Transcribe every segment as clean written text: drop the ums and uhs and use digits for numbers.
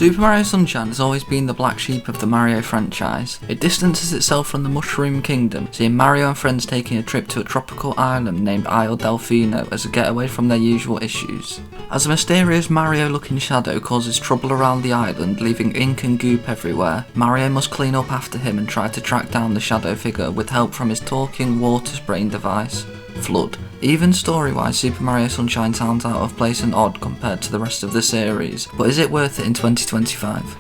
Super Mario Sunshine has always been the black sheep of the Mario franchise. It distances itself from the Mushroom Kingdom, seeing Mario and friends taking a trip to a tropical island named Isle Delfino as a getaway from their usual issues. As a mysterious Mario-looking shadow causes trouble around the island, leaving ink and goop everywhere, Mario must clean up after him and try to track down the shadow figure with help from his talking water-spraying device, FLUDD. Even story-wise, Super Mario Sunshine sounds out of place and odd compared to the rest of the series, but is it worth it in 2025?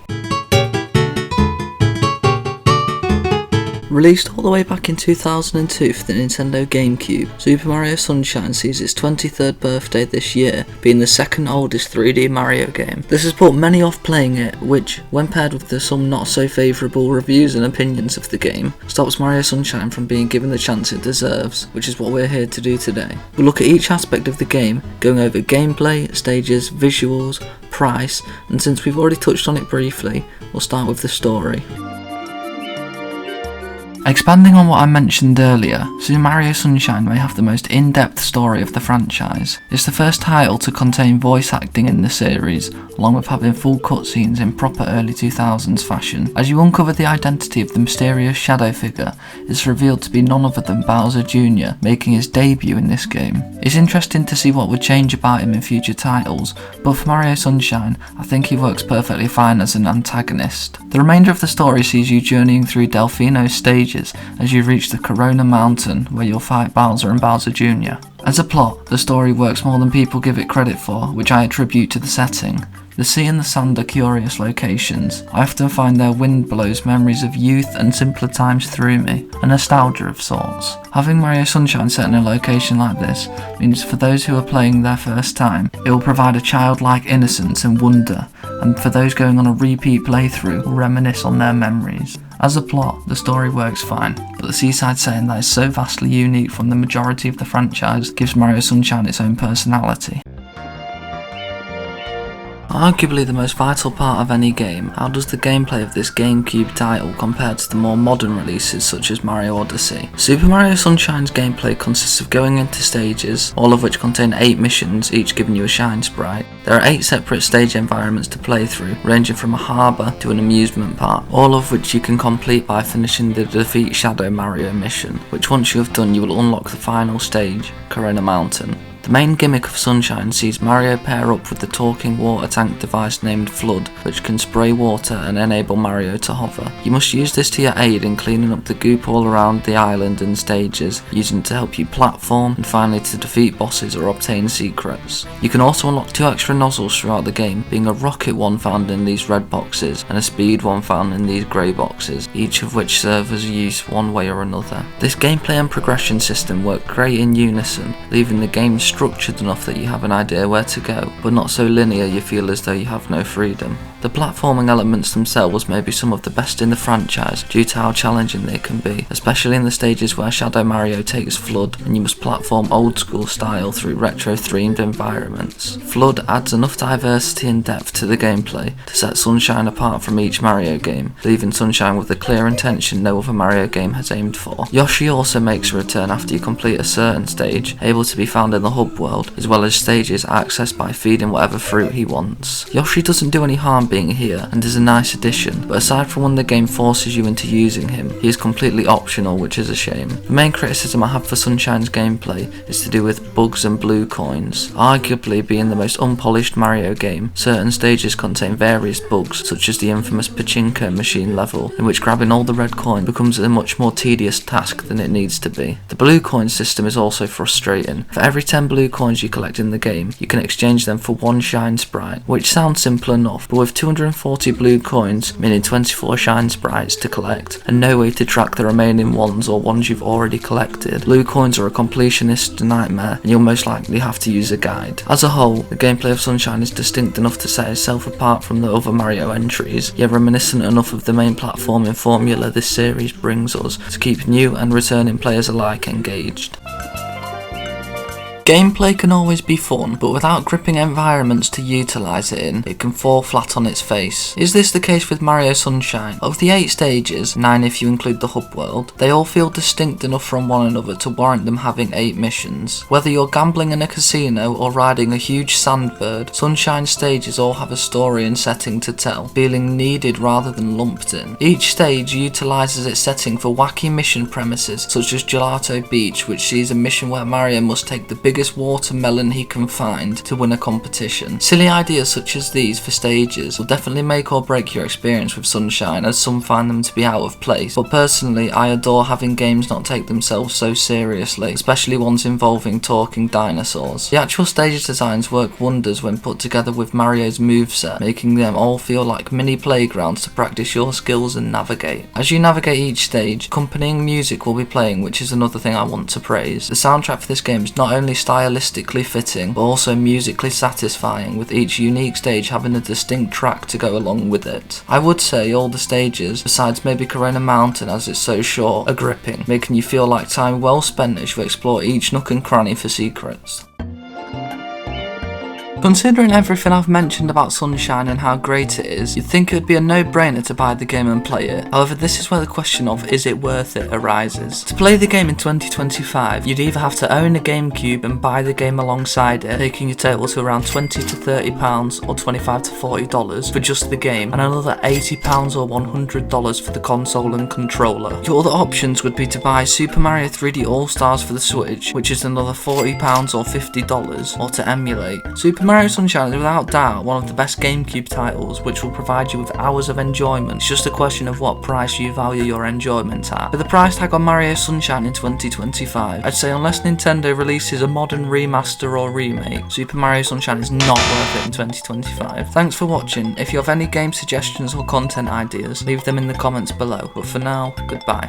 Released all the way back in 2002 for the Nintendo GameCube, Super Mario Sunshine sees its 23rd birthday this year, being the second oldest 3D Mario game. This has put many off playing it, which, when paired with the some not so favourable reviews and opinions of the game, stops Mario Sunshine from being given the chance it deserves, which is what we're here to do today. We'll look at each aspect of the game, going over gameplay, stages, visuals, price, and since we've already touched on it briefly, we'll start with the story. Expanding on what I mentioned earlier, Super Mario Sunshine may have the most in-depth story of the franchise. It's the first title to contain voice acting in the series, along with having full cutscenes in proper early 2000s fashion. As you uncover the identity of the mysterious shadow figure, it's revealed to be none other than Bowser Jr., making his debut in this game. It's interesting to see what would change about him in future titles, but for Mario Sunshine, I think he works perfectly fine as an antagonist. The remainder of the story sees you journeying through Delfino's stages as you reach the Corona Mountain, where you'll fight Bowser and Bowser Jr. As a plot, the story works more than people give it credit for, which I attribute to the setting. The sea and the sand are curious locations. I often find their wind blows memories of youth and simpler times through me, a nostalgia of sorts. Having Mario Sunshine set in a location like this means for those who are playing their first time, it will provide a childlike innocence and wonder, and for those going on a repeat playthrough will reminisce on their memories. As a plot, the story works fine, but the seaside setting that is so vastly unique from the majority of the franchise gives Mario Sunshine its own personality. Arguably the most vital part of any game, how does the gameplay of this GameCube title compare to the more modern releases such as Mario Odyssey? Super Mario Sunshine's gameplay consists of going into stages, all of which contain 8 missions, each giving you a shine sprite. There are 8 separate stage environments to play through, ranging from a harbour to an amusement park, all of which you can complete by finishing the Defeat Shadow Mario mission, which once you have done you will unlock the final stage, Corona Mountain. The main gimmick of Sunshine sees Mario pair up with the talking water tank device named FLUDD, which can spray water and enable Mario to hover. You must use this to your aid in cleaning up the goop all around the island and stages, using it to help you platform and finally to defeat bosses or obtain secrets. You can also unlock 2 extra nozzles throughout the game, being a rocket one found in these red boxes and a speed one found in these grey boxes, each of which serve as use one way or another. This gameplay and progression system work great in unison, leaving the game structured enough that you have an idea where to go, but not so linear you feel as though you have no freedom. The platforming elements themselves may be some of the best in the franchise due to how challenging they can be, especially in the stages where Shadow Mario takes FLUDD and you must platform old school style through retro themed environments. FLUDD adds enough diversity and depth to the gameplay to set Sunshine apart from each Mario game, leaving Sunshine with a clear intention no other Mario game has aimed for. Yoshi also makes a return after you complete a certain stage, able to be found in the hub world, as well as stages accessed by feeding whatever fruit he wants. Yoshi doesn't do any harm being here and is a nice addition, but aside from when the game forces you into using him, he is completely optional, which is a shame. The main criticism I have for Sunshine's gameplay is to do with bugs and blue coins. Arguably being the most unpolished Mario game, certain stages contain various bugs such as the infamous pachinko machine level, in which grabbing all the red coins becomes a much more tedious task than it needs to be. The blue coin system is also frustrating. For every 10 blue coins you collect in the game, you can exchange them for 1 shine sprite, which sounds simple enough, but with 240 blue coins, meaning 24 shine sprites to collect, and no way to track the remaining ones or ones you've already collected, blue coins are a completionist nightmare and you'll most likely have to use a guide. As a whole, the gameplay of Sunshine is distinct enough to set itself apart from the other Mario entries, yet reminiscent enough of the main platforming formula this series brings us to keep new and returning players alike engaged. Gameplay can always be fun, but without gripping environments to utilise it in, it can fall flat on its face. Is this the case with Mario Sunshine? Of the 8 stages, 9 if you include the hub world, they all feel distinct enough from one another to warrant them having 8 missions. Whether you're gambling in a casino or riding a huge sandbird, Sunshine stages all have a story and setting to tell, feeling needed rather than lumped in. Each stage utilises its setting for wacky mission premises, such as Gelato Beach, which sees a mission where Mario must take the biggest watermelon he can find to win a competition. Silly ideas such as these for stages will definitely make or break your experience with Sunshine, as some find them to be out of place, but personally I adore having games not take themselves so seriously, especially ones involving talking dinosaurs. The actual stage designs work wonders when put together with Mario's moveset, making them all feel like mini playgrounds to practice your skills and navigate. As you navigate each stage, accompanying music will be playing, which is another thing I want to praise. The soundtrack for this game is not only stylistically fitting, but also musically satisfying, with each unique stage having a distinct track to go along with it. I would say all the stages, besides maybe Corona Mountain as it's so short, are gripping, making you feel like time well spent as you explore each nook and cranny for secrets. Considering everything I've mentioned about Sunshine and how great it is, you'd think it would be a no-brainer to buy the game and play it. However, this is where the question of is it worth it arises. To play the game in 2025, you'd either have to own a GameCube and buy the game alongside it, taking your total to around £20 to £30 or $25 to $40 for just the game, and another £80 or $100 for the console and controller. Your other options would be to buy Super Mario 3D All-Stars for the Switch, which is another £40 or $50, or to emulate. Super Mario Sunshine is without doubt one of the best GameCube titles, which will provide you with hours of enjoyment. It's just a question of what price you value your enjoyment at. With the price tag on Mario Sunshine in 2025, I'd say unless Nintendo releases a modern remaster or remake, Super Mario Sunshine is not worth it in 2025. Thanks for watching. If you have any game suggestions or content ideas, leave them in the comments below. But for now, goodbye.